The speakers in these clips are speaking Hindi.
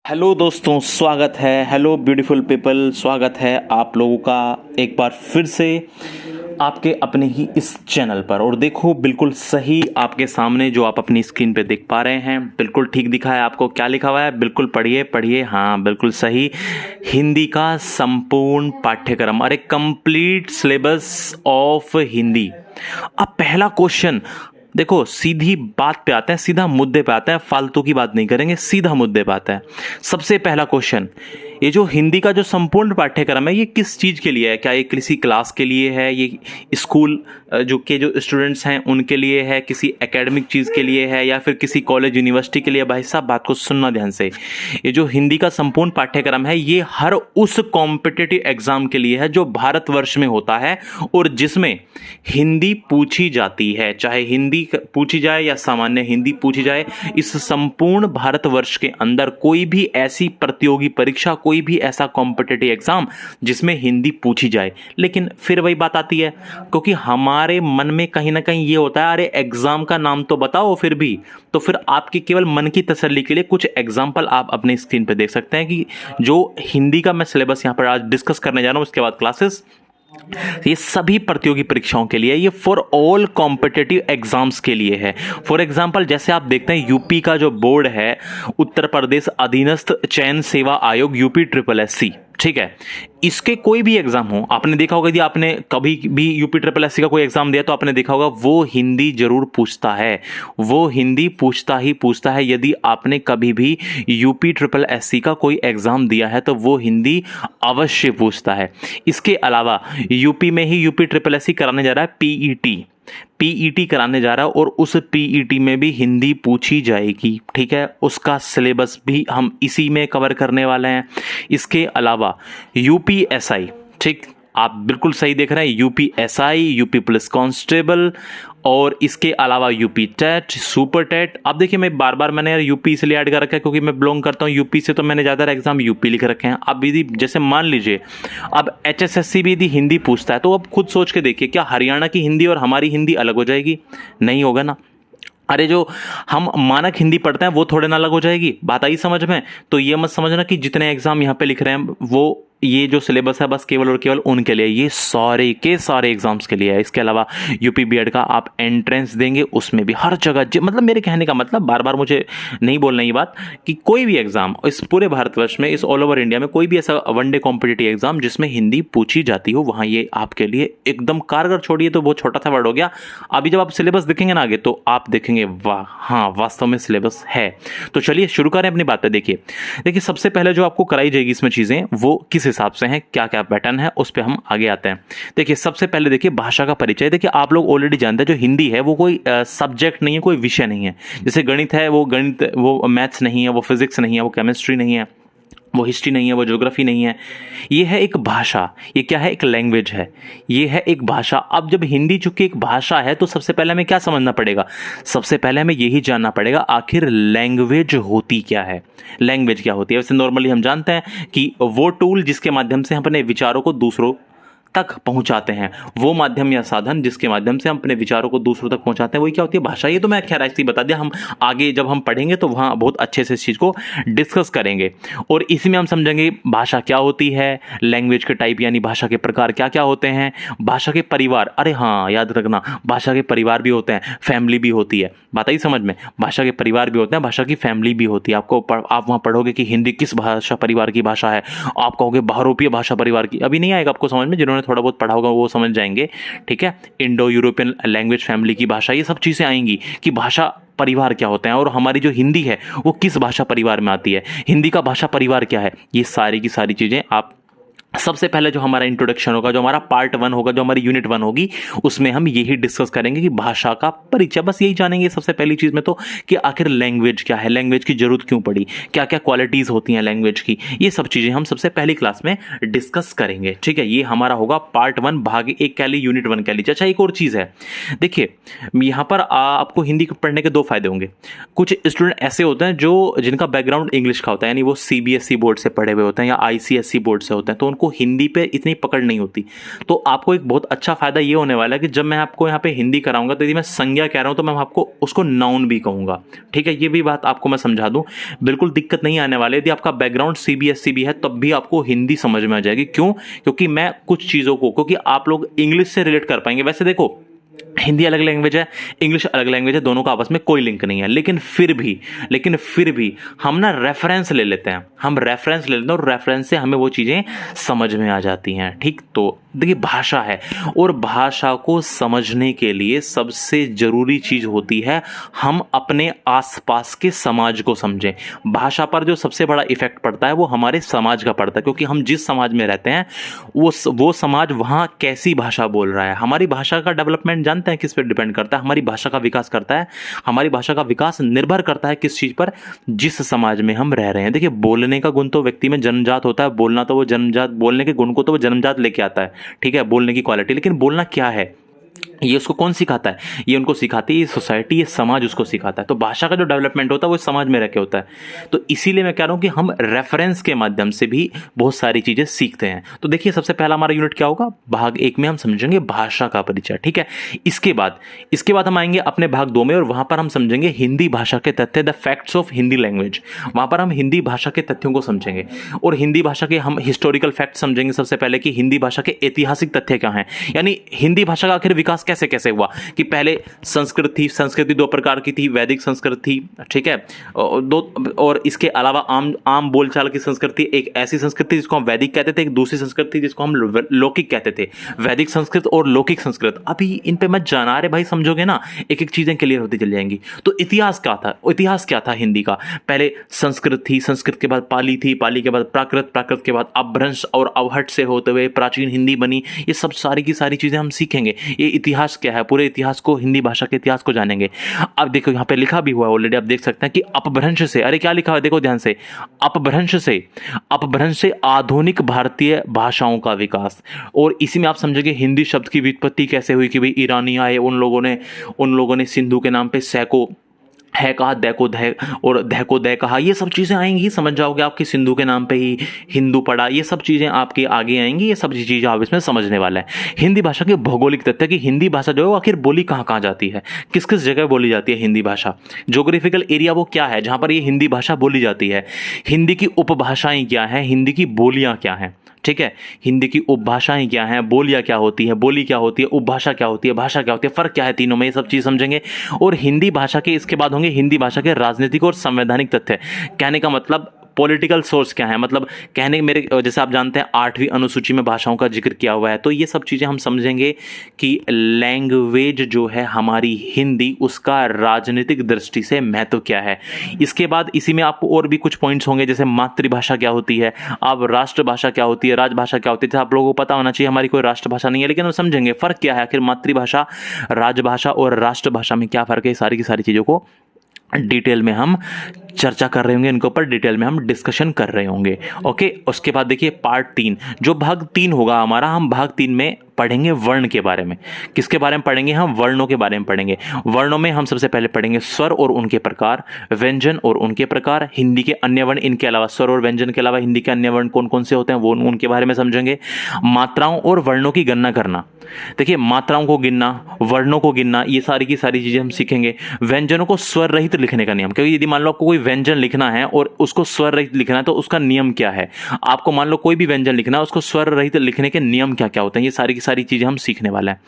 हेलो दोस्तों, स्वागत है। हेलो ब्यूटीफुल पीपल, स्वागत है आप लोगों का एक बार फिर से आपके अपने ही इस चैनल पर। और देखो, बिल्कुल सही आपके सामने जो आप अपनी स्क्रीन पे देख पा रहे हैं, बिल्कुल ठीक दिखा है आपको। क्या लिखा हुआ है? बिल्कुल पढ़िए पढ़िए। हाँ, बिल्कुल सही। हिंदी का संपूर्ण पाठ्यक्रम, अरे कंप्लीट सिलेबस ऑफ हिंदी। अब पहला क्वेश्चन देखो, सीधी बात पे आते हैं, सीधा मुद्दे पे आते हैं, फालतू की बात नहीं करेंगे, सीधा मुद्दे पे आता है। सबसे पहला क्वेश्चन, ये जो हिंदी का जो संपूर्ण पाठ्यक्रम है, ये किस चीज के लिए है? क्या ये किसी क्लास के लिए है? ये स्कूल जो स्टूडेंट्स हैं उनके लिए है? किसी एकेडमिक चीज के लिए है? या फिर किसी कॉलेज यूनिवर्सिटी के लिए? भाई साहब, बात को सुनना ध्यान से। ये जो हिंदी का संपूर्ण पाठ्यक्रम है, ये हर उस कॉम्पिटिटिव एग्जाम के लिए है जो भारतवर्ष में होता है और जिसमें हिंदी पूछी जाती है। चाहे हिंदी पूछी जाए या सामान्य हिंदी पूछी जाए, इस संपूर्ण भारतवर्ष के अंदर कोई भी ऐसी प्रतियोगी परीक्षा, कोई भी ऐसा कॉम्पिटिटिव एग्जाम जिसमें हिंदी पूछी जाए। लेकिन फिर वही बात आती है, क्योंकि हमारे मन में कहीं ना कहीं ये होता है, अरे एग्जाम का नाम तो बताओ फिर भी। तो फिर आपके केवल मन की तसल्ली के लिए कुछ एग्जाम्पल आप अपने स्क्रीन पर देख सकते हैं कि जो हिंदी का मैं सिलेबस यहां पर आज डिस्कस करने जा रहा हूं, उसके बाद क्लासेस, ये सभी प्रतियोगी परीक्षाओं के लिए, ये फॉर ऑल कॉम्पिटिटिव एग्जाम्स के लिए है। फॉर एग्जांपल, जैसे आप देखते हैं यूपी का जो बोर्ड है, उत्तर प्रदेश अधीनस्थ चयन सेवा आयोग, यूपी ट्रिपल एससी, ठीक है। इसके कोई भी एग्जाम हो, आपने देखा होगा, यदि आपने कभी भी यूपी ट्रिपल एससी का कोई एग्जाम दिया तो आपने देखा होगा वो हिंदी जरूर पूछता है। वो हिंदी पूछता ही पूछता है। यदि आपने कभी भी यूपी ट्रिपल एससी का कोई एग्जाम दिया है तो वो हिंदी अवश्य पूछता है। इसके अलावा यूपी में ही यूपी ट्रिपल एससी कराने जा रहा है पीईटी कराने जा रहा है, और उस पीईटी में भी हिंदी पूछी जाएगी, ठीक है। उसका सिलेबस भी हम इसी में कवर करने वाले हैं। इसके अलावा यूपीएसआई, ठीक, आप बिल्कुल सही देख रहे हैं, यूपीएसआई, यूपी पुलिस कांस्टेबल, और इसके अलावा यूपी टेट, सुपर टेट। अब देखिए, मैं बार बार मैंने यार यूपी इसलिए ऐड कर रखा है क्योंकि मैं बिलोंग करता हूँ यूपी से, तो मैंने ज़्यादा एग्जाम यूपी लिख रखे हैं। अब यदि जैसे मान लीजिए अब एचएसएससी भी यदि हिंदी पूछता है, तो अब खुद सोच के देखिए, क्या हरियाणा की हिंदी और हमारी हिंदी अलग हो जाएगी? नहीं होगा ना। अरे जो हम मानक हिंदी पढ़ते हैं वो थोड़े ना अलग हो जाएगी। बात आई समझ में? तो ये मत समझना कि जितने एग्जाम यहाँ पे लिख रहे हैं वो ये जो सिलेबस है बस केवल और केवल उनके लिए, ये सारे के सारे एग्जाम्स के लिए है। इसके अलावा यूपी बीएड का आप एंट्रेंस देंगे, उसमें भी हर जगह, मतलब मेरे कहने का मतलब, बार बार मुझे नहीं बोलना ये बात, कि कोई भी एग्जाम इस पूरे भारतवर्ष में, इस ऑल ओवर इंडिया में कोई भी ऐसा वनडे कॉम्पिटिटिव एग्जाम जिसमें हिंदी पूछी जाती हो, वहां ये आपके लिए एकदम कारगर। छोड़िए तो बहुत छोटा सा वर्ड हो गया। अभी जब आप सिलेबस देखेंगे ना आगे, तो आप देखेंगे वाह, हाँ वास्तव में सिलेबस है। तो चलिए शुरू करें अपनी बात पे। देखिए सबसे पहले जो आपको कराई जाएगी इसमें चीजें, वो किस हिसाब से हैं, क्या क्या पैटर्न है, उस पर हम आगे आते हैं। देखिए सबसे पहले देखिए भाषा का परिचय। देखिए आप लोग ऑलरेडी जानते हैं, जो हिंदी है वो कोई सब्जेक्ट नहीं है, कोई विषय नहीं है। जैसे गणित है, वो गणित, वो मैथ्स नहीं है, वो फिजिक्स नहीं है, वो केमिस्ट्री नहीं है, वो हिस्ट्री नहीं है, वो ज्योग्राफी नहीं है। ये है एक भाषा। ये क्या है? एक लैंग्वेज है। ये है एक भाषा। अब जब हिंदी चूंकि एक भाषा है, तो सबसे पहले हमें क्या समझना पड़ेगा? सबसे पहले हमें यही जानना पड़ेगा, आखिर लैंग्वेज होती क्या है। लैंग्वेज क्या होती है? वैसे नॉर्मली हम जानते हैं कि वो टूल जिसके माध्यम से हम अपने विचारों को दूसरों तक पहुंचाते हैं, वो माध्यम या साधन जिसके माध्यम से हम अपने विचारों को दूसरों तक पहुंचाते हैं, वही क्या होती है? भाषा। ये तो मैं खैर ऐसे ही बता दिया, हम आगे जब हम पढ़ेंगे तो वहां बहुत अच्छे से इस चीज को डिस्कस करेंगे और इसी में हम समझेंगे भाषा क्या होती है, लैंग्वेज के टाइप यानी भाषा के प्रकार क्या क्या होते हैं, भाषा के परिवार। अरे हाँ, याद रखना, भाषा के परिवार भी होते हैं, फैमिली भी होती है। बात आई समझ में? भाषा के परिवार भी होते हैं, भाषा की फैमिली भी होती है। आप वहां पढ़ोगे कि हिंदी किस भाषा परिवार की भाषा है, आप कहोगे बहुरूपीय भाषा परिवार की। अभी नहीं आएगा आपको समझ में, जिन्होंने थोड़ा बहुत पढ़ा होगा वो समझ जाएंगे, ठीक है। इंडो यूरोपियन लैंग्वेज फैमिली की भाषा, ये सब चीजें आएंगी कि भाषा परिवार क्या होते हैं और हमारी जो हिंदी है वो किस भाषा परिवार में आती है, हिंदी का भाषा परिवार क्या है। ये सारी की सारी चीजें आप सबसे पहले जो हमारा इंट्रोडक्शन होगा, जो हमारा पार्ट 1 होगा, जो हमारी यूनिट 1 होगी, उसमें हम यही डिस्कस करेंगे कि भाषा का परिचय। बस यही जानेंगे सबसे पहली चीज में तो, कि आखिर लैंग्वेज क्या है, लैंग्वेज की जरूरत क्यों पड़ी, क्या क्या क्वालिटीज होती हैं लैंग्वेज की। ये सब चीजें हम सबसे पहली क्लास में डिस्कस करेंगे, ठीक है। ये हमारा होगा पार्ट 1 भाग 1 कह ली, यूनिट 1 कह लीजिए। अच्छा, एक और चीज है, देखिए यहां पर आपको हिंदी पढ़ने के 2 फायदे होंगे। कुछ स्टूडेंट ऐसे होते हैं जो जिनका बैकग्राउंड इंग्लिश का होता है, यानी वो सीबीएसई बोर्ड से पढ़े हुए होते हैं या आईसीएसई बोर्ड से होते हैं, तो उनको हिंदी पे इतनी पकड़ नहीं होती। तो आपको एक बहुत अच्छा फायदा ये होने वाला है कि जब मैं आपको यहाँ पे हिंदी कराऊंगा तो यदि मैं संज्ञा कह रहा हूँ तो मैं आपको उसको नाउन भी कहूँगा। ठीक है, ये भी बात आपको मैं समझा दूँ, बिल्कुल दिक्कत नहीं आने वाली। यदि आपका बैकग्राउंड सीबीएसई भी है तब भी आपको हिंदी समझ में आ जाएगी। क्यों? क्योंकि मैं कुछ चीज़ों को, क्योंकि आप लोग इंग्लिश से रिलेट कर पाएंगे। वैसे देखो, हिंदी अलग लैंग्वेज है, इंग्लिश अलग लैंग्वेज है, दोनों का आपस में कोई लिंक नहीं है, लेकिन फिर भी हम ना रेफरेंस ले लेते हैं, और रेफरेंस से हमें वो चीज़ें समझ में आ जाती हैं। ठीक, तो देखिए भाषा है, और भाषा को समझने के लिए सबसे ज़रूरी चीज़ होती है हम अपने आसपास के समाज को समझें। भाषा पर जो सबसे बड़ा इफेक्ट पड़ता है वो हमारे समाज का पड़ता है, क्योंकि हम जिस समाज में रहते हैं वो समाज वहाँ कैसी भाषा बोल रहा है। हमारी भाषा का डेवलपमेंट जानते हैं किस पे डिपेंड करता है? हमारी भाषा का विकास करता है, हमारी भाषा का विकास निर्भर करता है किस चीज़ पर? जिस समाज में हम रह रहे हैं। देखिए, बोलने का गुण तो व्यक्ति में जन्मजात होता है, बोलना तो वो जन्मजात, बोलने के गुण को तो वो जन्मजात लेके आता है, ठीक है, बोलने की क्वालिटी। लेकिन बोलना क्या है, ये उसको कौन सिखाता है? ये उनको सिखाती है ये सोसाइटी, ये समाज उसको सिखाता है। तो भाषा का जो डेवलपमेंट होता है वो समाज में रह के होता है। तो इसीलिए मैं कह रहा हूं कि हम रेफरेंस के माध्यम से भी बहुत सारी चीजें सीखते हैं। तो देखिए, सबसे पहला हमारा यूनिट क्या होगा? भाग 1 में हम समझेंगे भाषा का परिचय। ठीक है, इसके बाद हम आएंगे अपने भाग 2 में, और वहां पर हम समझेंगे हिंदी भाषा के तथ्य, the facts of Hindi language. वहां पर हम हिंदी भाषा के तथ्यों को समझेंगे, और हिंदी भाषा के हम हिस्टोरिकल फैक्ट समझेंगे। सबसे पहले कि हिंदी भाषा के ऐतिहासिक तथ्य क्या हैं, यानी हिंदी भाषा का आखिर विकास कैसे कैसे हुआ, कि पहले संस्कृति 2 प्रकार की थी, वैदिक संस्कृति, ठीक है, और इसके अलावा आम बोलचाल की संस्कृति, एक ऐसी संस्कृति जिसको हम वैदिक कहते थे, एक दूसरी संस्कृति जिसको हम लौकिक कहते थे। वैदिक संस्कृत और लौकिक संस्कृत, अभी इन पे मत जाना, अरे भाई समझोगे ना, एक एक चीजें क्लियर होती चली जाएंगी। तो इतिहास क्या था हिंदी का? पहले संस्कृत थी, संस्कृत के बाद पाली थी, पाली के बाद प्राकृत के बाद अपभ्रंश और अवहट से होते हुए प्राचीन हिंदी बनी। ये सब सारी की सारी चीजें हम सीखेंगे। ये इतिहास क्या है, पूरे इतिहास को, हिंदी भाषा के इतिहास को जानेंगे। अब देखो यहाँ पे लिखा भी हुआ है ऑलरेडी, आप देख सकते हैं कि अपभ्रंश से, अरे क्या लिखा है देखो ध्यान से, अपभ्रंश से आधुनिक भारतीय भाषाओं का विकास। और इसी में आप समझेंगे हिंदी शब्द की व्युत्पत्ति कैसे हुई, कि भाई ईरानी आए, उन लोगों ने सिंधु के नाम पे सैको है कहा, दै को धै और धै को दै कहा। ये सब चीज़ें आएंगी, समझ जाओगे आपकी सिंधु के नाम पे ही हिंदू पड़ा, ये सब चीज़ें आपके आगे आएंगी। ये सब चीज़ें आप इसमें समझने वाला है। हिंदी भाषा के भौगोलिक तथ्य, कि हिंदी भाषा जो है वो आखिर बोली कहाँ कहाँ जाती है, किस किस जगह बोली जाती है हिंदी भाषा। जोग्राफिकल एरिया वो क्या है जहाँ पर ये हिंदी भाषा बोली जाती है। हिंदी की उपभाषाएं क्या हैं, हिंदी की बोलियाँ क्या हैं, ठीक है, हिंदी की उपभाषाएं क्या हैं, बोलियां क्या होती है, बोली क्या होती है, उपभाषा क्या होती है, भाषा क्या होती है, फर्क क्या है तीनों में, ये सब चीज समझेंगे। और हिंदी भाषा के इसके बाद होंगे हिंदी भाषा के राजनीतिक और संवैधानिक तथ्य। कहने का मतलब पॉलिटिकल सोर्स क्या है, मतलब कहने मेरे, जैसे आप जानते हैं 8वीं अनुसूची में भाषाओं का जिक्र किया हुआ है। तो ये सब चीज़ें हम समझेंगे कि लैंग्वेज जो है हमारी हिंदी, उसका राजनीतिक दृष्टि से महत्व क्या है। इसके बाद इसी में आपको और भी कुछ पॉइंट्स होंगे, जैसे मातृभाषा क्या होती है, अब राष्ट्रभाषा क्या होती है, राजभाषा क्या होती है। आप लोगों को पता होना चाहिए हमारी कोई राष्ट्रभाषा नहीं है, लेकिन हम समझेंगे फ़र्क क्या है, आखिर मातृभाषा, राजभाषा और राष्ट्रभाषा में क्या फ़र्क है। सारी की सारी चीज़ों को डिटेल में हम चर्चा कर रहे होंगे, इनके ऊपर डिटेल में हम डिस्कशन कर रहे होंगे। ओके, उसके बाद देखिए पार्ट 3, जो भाग 3 होगा हमारा, हम भाग 3 में पढ़ेंगे वर्ण के बारे में। किसके बारे में पढ़ेंगे? हम वर्णों के बारे में पढ़ेंगे। वर्णों में हम सबसे पहले पढ़ेंगे स्वर और उनके प्रकार, व्यंजन और उनके प्रकार, हिंदी के अन्य वर्ण, इनके अलावा स्वर और व्यंजन के अलावा हिंदी के अन्य वर्ण कौन कौन से होते हैं वो उनके बारे में समझेंगे। मात्राओं और वर्णों की गणना करना, देखिए मात्राओं को गिनना, वर्णों को गिनना, ये सारी की सारी चीजें हम सीखेंगे। व्यंजनों को स्वर रहित लिखने का नियम, क्योंकि यदि मान लो आपको कोई व्यंजन लिखना है और उसको स्वर रहित लिखना है तो उसका नियम क्या है। आपको मान लो कोई भी व्यंजन लिखना है, उसको स्वर रहित लिखने के नियम क्या क्या होते हैं, ये सारी की सारी चीजें हम सीखने वाले हैं।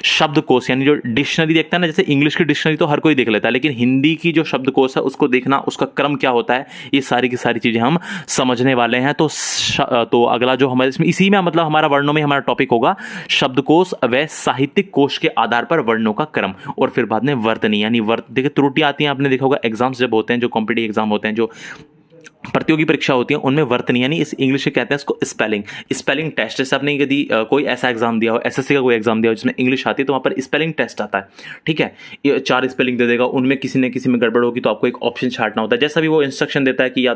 शब्दकोश, यानी जो डिक्शनरी देखता है ना, जैसे इंग्लिश की डिक्शनरी तो हर कोई देख लेता है, लेकिन हिंदी की जो शब्दकोश है उसको देखना, उसका क्रम क्या होता है, ये सारी की सारी चीजें हम समझने वाले हैं। तो अगला जो हमारे इसमें, इसी में मतलब हमारा वर्णों में हमारा टॉपिक होगा शब्दकोश व साहित्यिक कोश के आधार पर वर्णों का क्रम, और फिर बाद में वर्तनी, यानी देखिए त्रुटियां आती हैं, आपने देखा होगा एग्जाम्स जब होते हैं, जो कॉम्पिटिटिव एग्जाम होते हैं, जो प्रतियोगी परीक्षा होती है, उनमें वर्तनी, यानी इस इंग्लिश में कहते हैं इसको स्पेलिंग टेस्ट। जैसे आपने यदि कोई ऐसा एग्जाम दिया हो, एसएससी का कोई एग्जाम दिया हो जिसमें इंग्लिश आती है, तो वहां पर स्पेलिंग टेस्ट आता है, ठीक है, ये 4 स्पेलिंग दे देगा, उनमें किसी न किसी में गड़बड़ होगी तो आपको एक ऑप्शन छांटना होता है। जैसा भी वो इंस्ट्रक्शन देता है कि या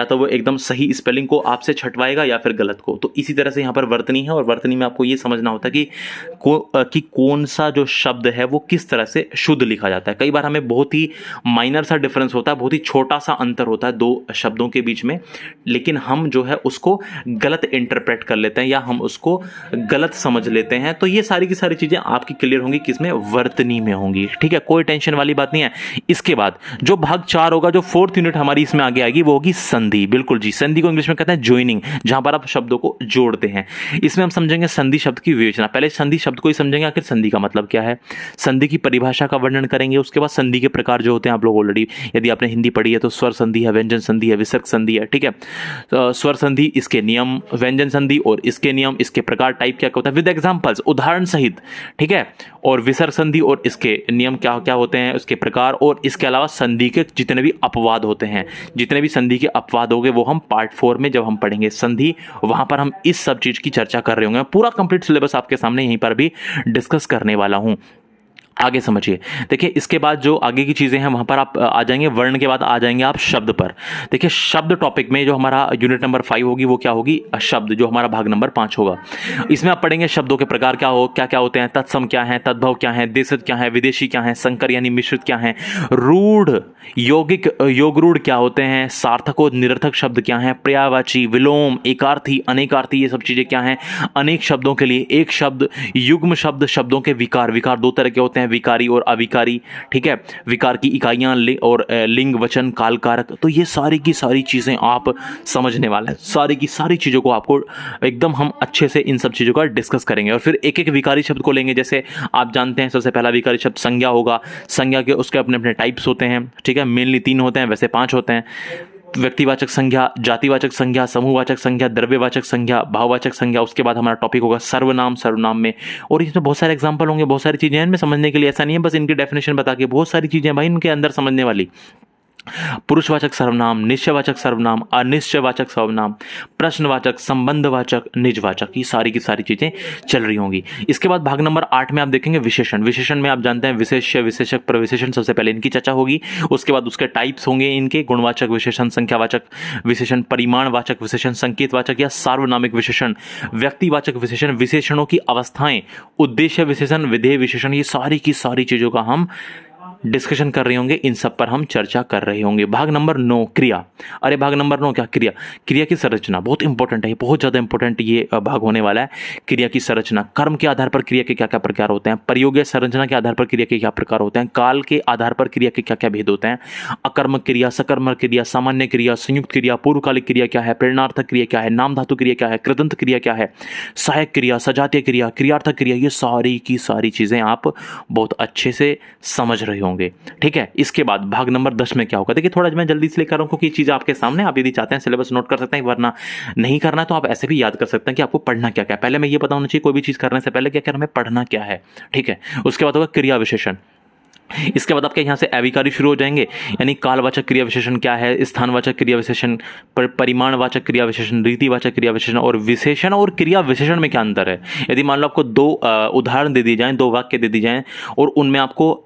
तो वो एकदम सही स्पेलिंग को आपसे छटवाएगा या फिर गलत को। तो इसी तरह से यहाँ पर वर्तनी है, और वर्तनी में आपको ये समझना होता है कि कौन सा जो शब्द है वो किस तरह से शुद्ध लिखा जाता है। कई बार हमें बहुत ही माइनर सा डिफरेंस होता है, बहुत ही छोटा सा अंतर होता है दो शब्द शब्दों के बीच में, लेकिन हम जो है उसको गलत इंटरप्रेट कर लेते हैं या हम उसको गलत समझ लेते हैं। तो ये सारी की सारी चीज़ें आपकी क्लियर होंगी, किसमें, वर्तनी में होंगी। ठीक है, कोई टेंशन वाली बात नहीं है। इसके बाद जो भाग 4 होगा, जो 4th यूनिट हमारी इसमें आगे आएगी, वो होगी संधि। बिल्कुल जी, संधि को इंग्लिश में कहते हैं ज्वाइनिंग, जहां पर आप शब्दों को जोड़ते हैं। इसमें हम समझेंगे संधि शब्द की विवेचना। पहले संधि शब्द को ही समझेंगे, आखिर संधि का मतलब क्या है, संधि की परिभाषा का वर्णन करेंगे। उसके बाद संधि के प्रकार जो होते हैं, आप लोग ऑलरेडी यदि आपने हिंदी पढ़ी है तो स्वर संधि है, व्यंजन संधि है, विसर्ग संधि है। ठीक है, तो स्वर संधि, इसके नियम, व्यंजन संधि और इसके नियम, इसके प्रकार, टाइप क्या होता है, विद एग्जांपल्स, उदाहरण सहित। ठीक है, और विसर्ग संधि और इसके नियम क्या क्या होते हैं, उसके प्रकार, और इसके अलावा संधि के जितने भी अपवाद होते हैं, जितने भी संधि के अपवाद होंगे वो हम पार्ट 4 में जब हम पढ़ेंगे संधि, वहां पर हम इस सब चीज की चर्चा कर रहे होंगे। पूरा कंप्लीट सिलेबस आपके सामने यहीं पर भी डिस्कस करने वाला हूं। आगे समझिए, देखिए इसके बाद जो आगे की चीजें हैं वहां पर आप आ जाएंगे, वर्ण के बाद आ जाएंगे आप शब्द पर। देखिए शब्द टॉपिक में जो हमारा यूनिट नंबर 5 होगी वो क्या होगी, शब्द, जो हमारा भाग नंबर 5 होगा। इसमें आप पढ़ेंगे शब्दों के प्रकार क्या क्या होते हैं, तत्सम क्या है, तद्भव क्या है, देशित क्या है, विदेशी क्या है, संकर यानी मिश्रित क्या है, रूढ़, यौगिक, योगरूढ़ क्या होते हैं, सार्थक और निरर्थक शब्द क्या है, पर्यायवाची, विलोम, एकार्थी, अनेकार्थी, ये सब चीजें क्या हैं। अनेक शब्दों के लिए एक शब्द, युग्म शब्द, शब्दों के विकार, विकार दो तरह के होते हैं, विकारी और अविकारी। ठीक है, विकार की इकाइयां और लिंग, वचन, काल, कारक। तो ये सारी की सारी चीजें आप समझने वाले हैं, सारी की सारी चीजों को आपको एकदम हम अच्छे से इन सब चीजों का डिस्कस करेंगे। और फिर एक एक विकारी शब्द को लेंगे। जैसे आप जानते हैं सबसे पहला विकारी शब्द संज्ञा होगा। संज्ञा के उसके अपने अपने टाइप्स होते हैं। ठीक है, मेनली 3 होते हैं, वैसे 5 होते हैं। व्यक्तिवाचक संज्ञा, जातिवाचक संज्ञा, समूहवाचक संज्ञा, द्रव्यवाचक संज्ञा, भाववाचक संज्ञा। उसके बाद हमारा टॉपिक होगा सर्वनाम, सर्वनाम में, और इसमें बहुत सारे एग्जांपल होंगे, बहुत सारी चीजें हैं इनमें समझने के लिए। ऐसा नहीं है बस इनकी डेफिनेशन बता के, बहुत सारी चीजें भाई इनके अंदर समझने वाली। पुरुषवाचक सर्वनाम, निश्चयवाचक सर्वनाम, अनिश्चयवाचक सर्वनाम, प्रश्नवाचक, संबंधवाचक, निजवाचक, ये सारी की सारी चीजें चल रही होंगी। इसके बाद भाग नंबर 8 में आप देखेंगे विशेषण। विशेषण में आप जानते हैं विशेष्य, विशेषक, प्रविशेषण, सबसे पहले इनकी चर्चा होगी। उसके बाद उसके टाइप्स होंगे इनके, गुणवाचक विशेषण, संख्यावाचक विशेषण, परिमाणवाचक विशेषण, संकेतवाचक या सार्वनामिक विशेषण, व्यक्तिवाचक विशेषण, विशेषणों की अवस्थाएं, उद्देश्य विशेषण, विधेय विशेषण, ये सारी की सारी चीजों का हम डिस्कशन कर रहे होंगे, इन सब पर हम चर्चा कर रहे होंगे। भाग नंबर 9 क्रिया। अरे भाग नंबर 9 क्या, क्रिया। क्रिया की संरचना बहुत इंपॉर्टेंट है, बहुत ज्यादा इंपॉर्टेंट ये भाग होने वाला है। क्रिया की संरचना, कर्म के आधार पर क्रिया के क्या क्या प्रकार होते हैं, प्रयोग या संरचना के आधार पर क्रिया के क्या प्रकार होते हैं, काल के आधार पर क्रिया के क्या क्या भेद होते हैं, अकर्मक क्रिया, सकर्मक क्रिया, सामान्य क्रिया, संयुक्त क्रिया, पूर्वकालिक क्रिया क्या है, प्रेरणार्थक क्रिया क्या है, नाम धातु क्रिया क्या है, कृदंत क्रिया क्या है, सहायक क्रिया, सजातीय क्रिया, क्रियार्थक क्रिया, ये सारी की सारी चीजें आप बहुत अच्छे से समझ रहे होंगे। ठीक है, इसके बाद भाग नंबर 10 में क्या होगा, देखिए थोड़ा मैं जल्दी इसलिए कर रहा हूं क्योंकि ये चीज आपके सामने, आप यदि चाहते हैं सिलेबस नोट कर सकते हैं, वरना नहीं करना तो आप ऐसे भी याद कर सकते हैं कि आपको पढ़ना क्या क्या है। पहले मैं ये पता होना चाहिए कोई भी चीज करने से पहले क्या क्या हमें पढ़ना क्या है। ठीक है, उसके बाद होगा क्रिया विशेषण। इसके बाद आपके यहां से अविकारी शुरू हो जाएंगे, यानी कालवाचक क्रिया विशेषण क्या है, स्थानवाचक क्रिया विशेषण, परिमाणवाचक क्रिया विशेषण, रीतिवाचक क्रिया विशेषण, और विशेषण और क्रिया विशेषण में क्या अंतर है। यदि मान लो आपको 2 उदाहरण दे दिए जाएं, 2 वाक्य दे दिए जाएं और उनमें आपको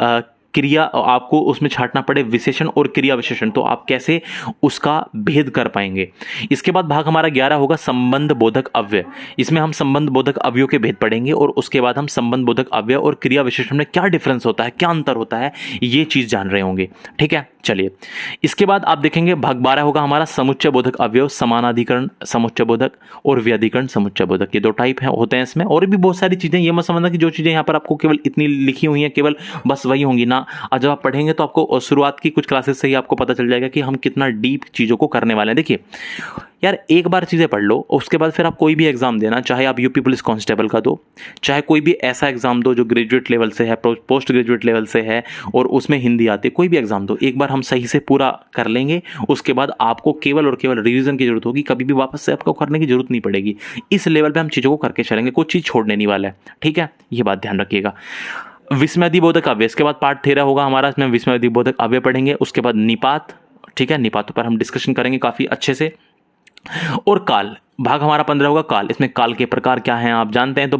क्रिया, आपको उसमें छांटना पड़े विशेषण और क्रिया विशेषण, तो आप कैसे उसका भेद कर पाएंगे। इसके बाद भाग हमारा 11 होगा संबंध बोधक अव्यय। इसमें हम संबंध बोधक अवयव के भेद पढ़ेंगे और उसके बाद हम संबंध बोधक अव्यय और क्रिया विशेषण में क्या डिफरेंस होता है, क्या अंतर होता है, ये चीज जान रहे होंगे। ठीक है, चलिए इसके बाद आप देखेंगे भाग 12 होगा हमारा समुच्चय बोधक अवयव, समानाधिकरण समुच्चय बोधक और व्यधिकरण समुच्चय बोधक, ये 2 टाइप हैं होते हैं इसमें। और भी बहुत सारी चीजें, ये मत समझना कि जो चीजें यहाँ पर आपको केवल इतनी लिखी हुई हैं केवल बस वही होंगी ना। और जब आप पढ़ेंगे तो आपको शुरुआत की कुछ क्लासेस से ही आपको पता चल जाएगा कि हम कितना डीप चीजों को करने वाले हैं। देखिए यार, एक बार चीजें पढ़ लो, उसके बाद फिर आप कोई भी एग्जाम देना, चाहे आप यूपी पुलिस कांस्टेबल का दो, चाहे कोई भी ऐसा एग्जाम दो जो ग्रेजुएट लेवल से है, पोस्ट ग्रेजुएट लेवल से है और उसमें हिंदी आती है, कोई भी एग्जाम दो, एक बार हम सही से पूरा कर लेंगे, उसके बाद आपको केवल और केवल रिवीजन की जरूरत होगी, कभी भी वापस से आपको करने की जरूरत नहीं पड़ेगी। इस लेवल पे हम चीजों को करके चलेंगे, कोई चीज छोड़ने नहीं वाला है। ठीक है, ये बात ध्यान रखिएगा। विस्मयादिबोधक अव्यय, इसके बाद पार्ट 13 होगा हमारा, इसमें विस्मयादिबोधक अव्यय पढ़ेंगे। उसके बाद निपात, ठीक है, निपातों पर हम डिस्कशन करेंगे काफी अच्छे से। और काल, भाग हमारा 15 होगा काल। इसमें काल के प्रकार क्या हैं आप जानते हैं, तो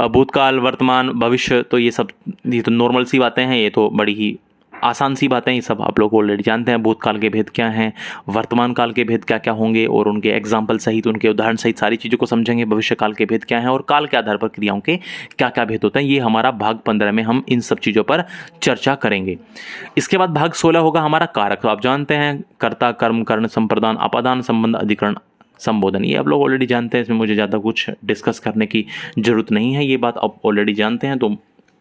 भूतकाल, वर्तमान, भविष्य, तो ये सब, ये तो नॉर्मल सी बातें हैं, ये तो बड़ी ही आसान सी बातें, ये सब आप लोग ऑलरेडी जानते हैं। भूतकाल के भेद क्या हैं, वर्तमान काल के भेद क्या क्या होंगे और उनके एग्जाम्पल सहित, उनके उदाहरण सहित सारी चीज़ों को समझेंगे। भविष्य काल के भेद क्या हैं और काल के आधार पर क्रियाओं के क्या क्या भेद होते हैं, ये हमारा भाग 15 में हम इन सब चीज़ों पर चर्चा करेंगे। इसके बाद भाग 16 होगा हमारा कारक। तो आप जानते हैं कर्ता, कर्म, कर्ण, संप्रदान, अपादान, संबंध, अधिकरण, संबोधन, ये आप लोग ऑलरेडी जानते हैं। इसमें मुझे ज़्यादा कुछ डिस्कस करने की जरूरत नहीं है, ये बात आप ऑलरेडी जानते हैं। तो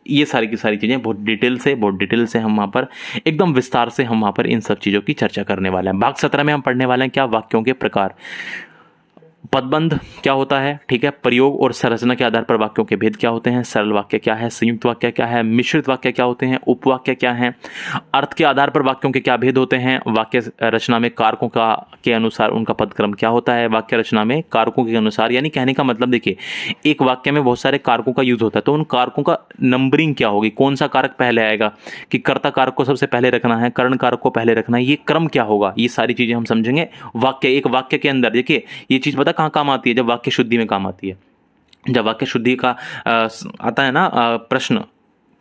ये सारी की सारी चीज़ें बहुत डिटेल से हम वहाँ पर एकदम विस्तार से हम वहाँ पर इन सब चीज़ों की चर्चा करने वाले हैं। भाग 17 में हम पढ़ने वाले हैं क्या, वाक्यों के प्रकार, पदबंध क्या होता है, ठीक है, प्रयोग और संरचना के आधार पर वाक्यों के भेद क्या होते हैं, सरल वाक्य क्या है, संयुक्त वाक्य क्या है, मिश्रित वाक्य क्या होते हैं, उपवाक्य क्या है, अर्थ के आधार पर वाक्यों के क्या भेद होते हैं, वाक्य रचना में कारकों का के अनुसार उनका पदक्रम क्या होता है, वाक्य रचना में कारकों के अनुसार, यानी कहने का मतलब देखिए एक वाक्य में बहुत सारे कारकों का यूज होता है, तो उन कारकों का नंबरिंग क्या होगी, कौन सा कारक पहले आएगा, कि कर्ता कारक को सबसे पहले रखना है, कर्ण कारक को पहले रखना है, ये क्रम क्या होगा, ये सारी चीजें हम समझेंगे। एक वाक्य के अंदर देखिए ये चीज पता कहाँ काम आती है, जब वाक्य शुद्धि में काम आती है। जब वाक्य शुद्धि का आता है ना प्रश्न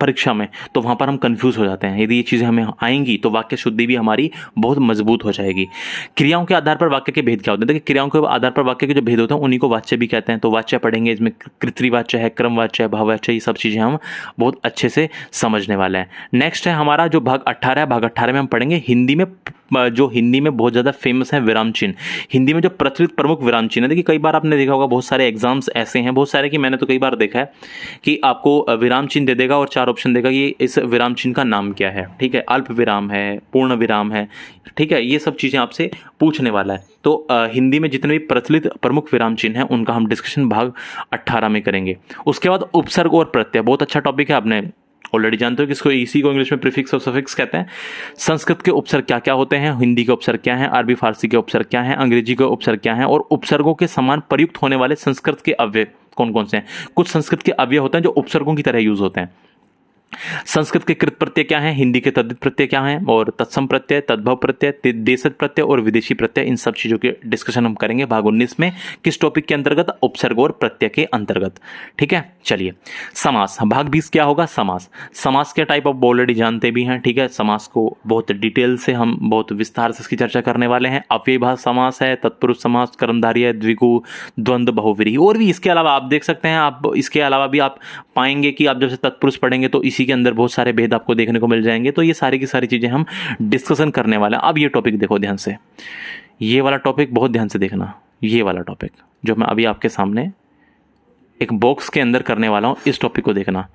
परीक्षा में, तो वहां पर हम कंफ्यूज हो जाते हैं। यदि ये चीजें हमें आएंगी तो वाक्य शुद्धि भी हमारी बहुत मजबूत हो जाएगी। क्रियाओं के आधार पर वाक्य के भेद क्या होते हैं, देखिए क्रियाओं के आधार पर वाक्य के जो भेद होते हैं उन्हीं को वाच्य भी कहते हैं। तो वाच्य पढ़ेंगे, इसमें कृतवाच्य है, क्रमवाच्य है, भाववाच्य, ये सब चीजें हम बहुत अच्छे से समझने वाले हैं। नेक्स्ट है हमारा जो भाग 18 है, भाग 18 में हम पढ़ेंगे हिंदी में, जो हिंदी में बहुत ज़्यादा फेमस है विराम चिन्ह। हिंदी में जो प्रचलित प्रमुख विराम चिन्ह है, देखिए कई बार आपने देखा होगा बहुत सारे एग्जाम्स ऐसे हैं, बहुत सारे कि मैंने तो कई बार देखा है कि आपको विराम चिन्ह दे देगा और 4 ऑप्शन देगा कि इस विराम चिन्ह का नाम क्या है, ठीक है, अल्प विराम है, पूर्ण विराम है, ठीक है, ये सब चीज़ें आपसे पूछने वाला है। तो हिंदी में जितने भी प्रचलित प्रमुख विराम चिन्ह हैं उनका हम डिस्कशन भाग 18 में करेंगे। उसके बाद उपसर्ग और प्रत्यय, बहुत अच्छा टॉपिक है, आपने ऑलरेडी जानते हो कि इसको इसी को इंग्लिश में प्रीफिक्स और सफिक्स कहते हैं। संस्कृत के उपसर्ग क्या क्या होते हैं, हिंदी के उपसर्ग क्या हैं, अरबी फारसी के उपसर्ग क्या हैं, अंग्रेजी के उपसर्ग क्या हैं, और उपसर्गों के समान प्रयुक्त होने वाले संस्कृत के अव्यय कौन कौन से हैं। कुछ संस्कृत के अव्यय होते हैं जो उपसर्गों की तरह यूज होते हैं। संस्कृत के कृत प्रत्यय क्या है, हिंदी के तद्धित प्रत्यय क्या है, और तत्सम प्रत्यय, तद्भव प्रत्यय, देशज प्रत्यय और विदेशी प्रत्यय, इन सब चीजों के डिस्कशन हम करेंगे भाग 19 में। किस टॉपिक के अंतर्गत, उपसर्ग और प्रत्यय के अंतर्गत, ठीक है। चलिए समास, भाग 20 क्या होगा, समास। समास के टाइप आप ऑलरेडी जानते भी हैं, ठीक है। समास को बहुत डिटेल से हम बहुत विस्तार से इसकी चर्चा करने वाले हैं। अव्ययीभाव समास है, तत्पुरुष समास, कर्मधारय है, द्विगु, द्वंद्व, बहुव्रीहि, और भी इसके अलावा आप देख सकते हैं। आप इसके अलावा भी आप पाएंगे कि आप जब से तत्पुरुष पढ़ेंगे तो इसी के अंदर बहुत सारे भेद आपको देखने को मिल जाएंगे। तो ये सारी की सारी चीजें हम डिस्कशन करने वाले हैं। अब ये टॉपिक देखो ध्यान से, ये वाला टॉपिक बहुत ध्यान से देखना। ये वाला टॉपिक जो मैं अभी आपके सामने एक बॉक्स के अंदर करने वाला हूं, इस टॉपिक को देखना।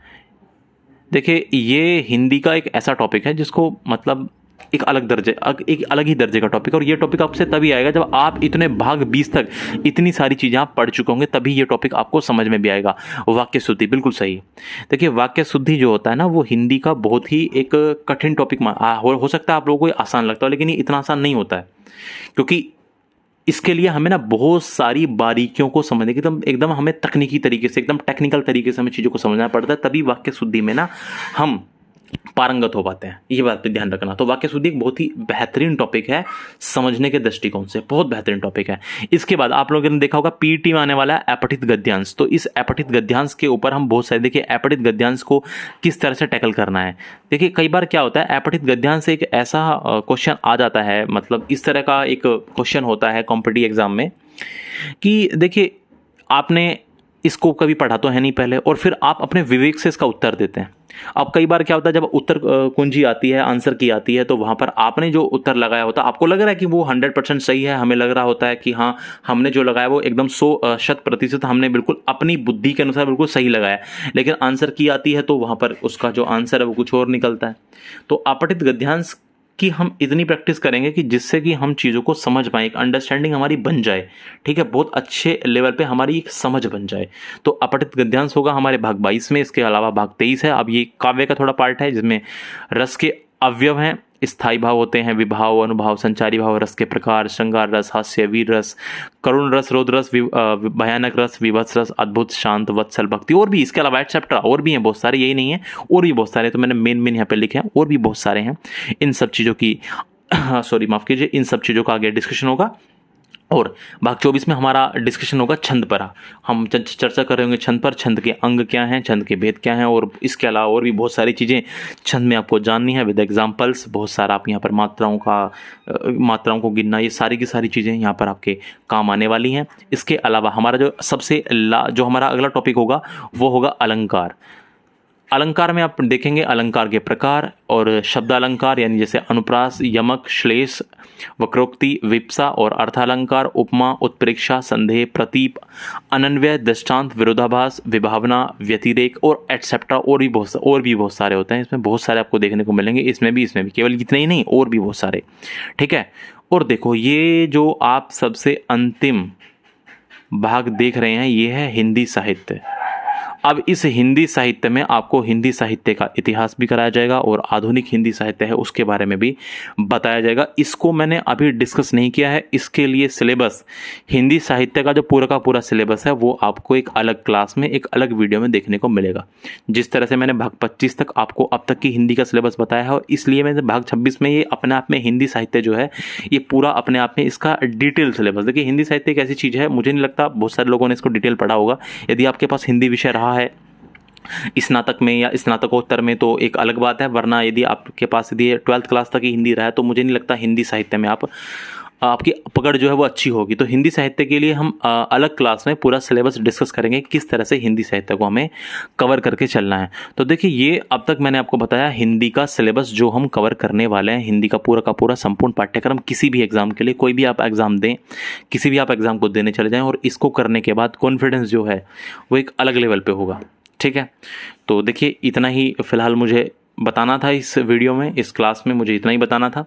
देखिए ये हिंदी का एक ऐसा टॉपिक है जिसको मतलब एक अलग ही दर्जे का टॉपिक है, और ये टॉपिक आपसे तभी आएगा जब आप इतने भाग 20 तक इतनी सारी चीजें आप पढ़ चुके होंगे, तभी ये टॉपिक आपको समझ में भी आएगा। वाक्य शुद्धि, बिल्कुल सही। देखिए वाक्य शुद्धि जो होता है ना, वो हिंदी का बहुत ही एक कठिन टॉपिक हो सकता है आप लोगों को आसान लगता है, लेकिन ये इतना आसान नहीं होता है, क्योंकि इसके लिए हमें ना बहुत सारी बारीकियों को समझने की एकदम हमें तकनीकी तरीके से, एकदम टेक्निकल तरीके से हमें चीज़ों को समझना पड़ता है, तभी वाक्य शुद्धि में ना हम पारंगत हो पाते हैं। ये बात पे ध्यान रखना। तो वाक्य शुद्धि एक बहुत ही बेहतरीन टॉपिक है समझने के दृष्टिकोण से, बहुत बेहतरीन टॉपिक है। इसके बाद आप लोगों ने देखा होगा पीटी में आने वाला है अपठित गद्यांश। तो इस अपठित गद्यांश के ऊपर हम बहुत सारे, देखिए अपठित गद्यांश को किस तरह से टैकल करना है। देखिए कई बार क्या होता है, अपठित गद्यांश से एक ऐसा क्वेश्चन आ जाता है, मतलब इस तरह का एक क्वेश्चन होता है कॉम्पिटिटिव एग्जाम में, कि देखिए आपने इसको कभी पढ़ा तो है नहीं पहले, और फिर आप अपने विवेक से इसका उत्तर देते हैं। अब कई बार क्या होता है, जब उत्तर कुंजी आती है, आंसर की आती है, तो वहां पर आपने जो उत्तर लगाया होता है, आपको लग रहा है कि वो 100% सही है, हमें लग रहा होता है कि हाँ हमने जो लगाया वो एकदम 100% हमने बिल्कुल अपनी बुद्धि के अनुसार बिल्कुल सही लगाया, लेकिन आंसर की आती है तो वहां पर उसका जो आंसर है वो कुछ और निकलता है। तो अपठित गद्यांश कि हम इतनी प्रैक्टिस करेंगे कि जिससे कि हम चीज़ों को समझ पाएं, एक अंडरस्टैंडिंग हमारी बन जाए, ठीक है, बहुत अच्छे लेवल पे हमारी एक समझ बन जाए। तो अपठित गद्यांश होगा हमारे भाग 22 में। इसके अलावा भाग 23 है। अब ये काव्य का थोड़ा पार्ट है जिसमें रस के अवयव हैं, स्थायी भाव होते हैं, विभाव, अनुभाव, संचारी भाव, रस के प्रकार, श्रृंगार रस, हास्य, वीर रस, करुण रस, रौद्र रस, भयानक रस, विभत्स रस, अद्भुत, शांत, वत्सल, भक्ति, और भी इसके अलावा चैप्टर और भी हैं बहुत सारे, यही नहीं है, और भी बहुत सारे, तो मैंने मेन यहाँ पे लिखे हैं, और भी बहुत सारे हैं। इन सब चीज़ों की माफ कीजिए, इन सब चीज़ों का आगे डिस्कशन होगा। और भाग 24 में हमारा डिस्कशन होगा छंद पर। हम चर्चा कर रहे होंगे छंद पर, छंद के अंग क्या हैं, छंद के भेद क्या हैं, और इसके अलावा और भी बहुत सारी चीज़ें छंद में आपको जाननी है विद एग्जांपल्स। बहुत सारा आप यहाँ पर मात्राओं को गिनना, ये सारी की सारी चीज़ें यहाँ पर आपके काम आने वाली हैं। इसके अलावा हमारा जो हमारा अगला टॉपिक होगा वो होगा अलंकार। अलंकार में आप देखेंगे अलंकार के प्रकार और शब्द अलंकार, यानी जैसे अनुप्रास, यमक, श्लेष, वक्रोक्ति, विप्सा और अर्थालंकार, उपमा, उत्प्रेक्षा, संदेह, प्रतीप, अनन्वय, दृष्टांत, विरोधाभास, विभावना, व्यतिरेक और एटसेट्रा। और भी बहुत सारे होते हैं इसमें, बहुत सारे आपको देखने को मिलेंगे इसमें भी केवल इतने ही नहीं, और भी बहुत सारे। ठीक है, और देखो ये जो आप सबसे अंतिम भाग देख रहे हैं ये है हिंदी साहित्य। अब इस हिंदी साहित्य में आपको हिंदी साहित्य का इतिहास भी कराया जाएगा और आधुनिक हिंदी साहित्य है उसके बारे में भी बताया जाएगा। इसको मैंने अभी डिस्कस नहीं किया है, इसके लिए सिलेबस, हिंदी साहित्य का जो पूरा का पूरा सिलेबस है वो आपको एक अलग क्लास में, एक अलग वीडियो में देखने को मिलेगा। जिस तरह से मैंने भाग 25 तक आपको अब तक की हिंदी का सिलेबस बताया है, और इसलिए मैंने भाग 26 में ये अपने आप में हिंदी साहित्य जो है ये पूरा अपने आप में इसका डिटेल सिलेबस। देखिए हिंदी साहित्य एक ऐसी चीज़ है, मुझे नहीं लगता बहुत सारे लोगों ने इसको डिटेल पढ़ा होगा। यदि आपके पास हिंदी विषय रहा है स्नातक में या स्नातकोत्तर में तो एक अलग बात है, वरना यदि आपके पास यदि 12th क्लास तक ही हिंदी रहा है तो मुझे नहीं लगता हिंदी साहित्य में आपकी पकड़ जो है वो अच्छी होगी। तो हिंदी साहित्य के लिए हम अलग क्लास में पूरा सिलेबस डिस्कस करेंगे, किस तरह से हिंदी साहित्य को हमें कवर करके चलना है। तो देखिए ये अब तक मैंने आपको बताया हिंदी का सिलेबस जो हम कवर करने वाले हैं, हिंदी का पूरा संपूर्ण पाठ्यक्रम। किसी भी एग्जाम के लिए, कोई भी आप एग्जाम दें, किसी भी आप एग्जाम को देने चले जाएं, और इसको करने के बाद कॉन्फिडेंस जो है वो एक अलग लेवल पे होगा। ठीक है, तो देखिए इतना ही फ़िलहाल मुझे बताना था इस वीडियो में, इस क्लास में मुझे इतना ही बताना था।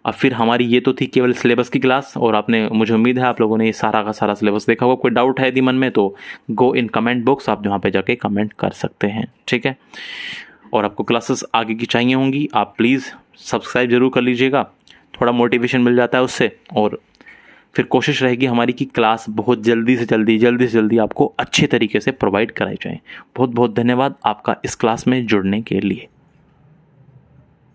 अब फिर हमारी ये तो थी केवल सिलेबस की क्लास, और आपने, मुझे उम्मीद है आप लोगों ने ये सारा का सारा सिलेबस देखा होगा। कोई डाउट है यदि मन में तो गो इन कमेंट बॉक्स, आप वहाँ पे जाके कमेंट कर सकते हैं। ठीक है, और आपको क्लासेस आगे की चाहिए होंगी, आप प्लीज़ सब्सक्राइब ज़रूर कर लीजिएगा, थोड़ा मोटिवेशन मिल जाता है उससे, और फिर कोशिश रहेगी हमारी कि क्लास बहुत जल्दी से जल्दी आपको अच्छे तरीके से प्रोवाइड कराई जाए। बहुत बहुत धन्यवाद आपका इस क्लास में जुड़ने के लिए।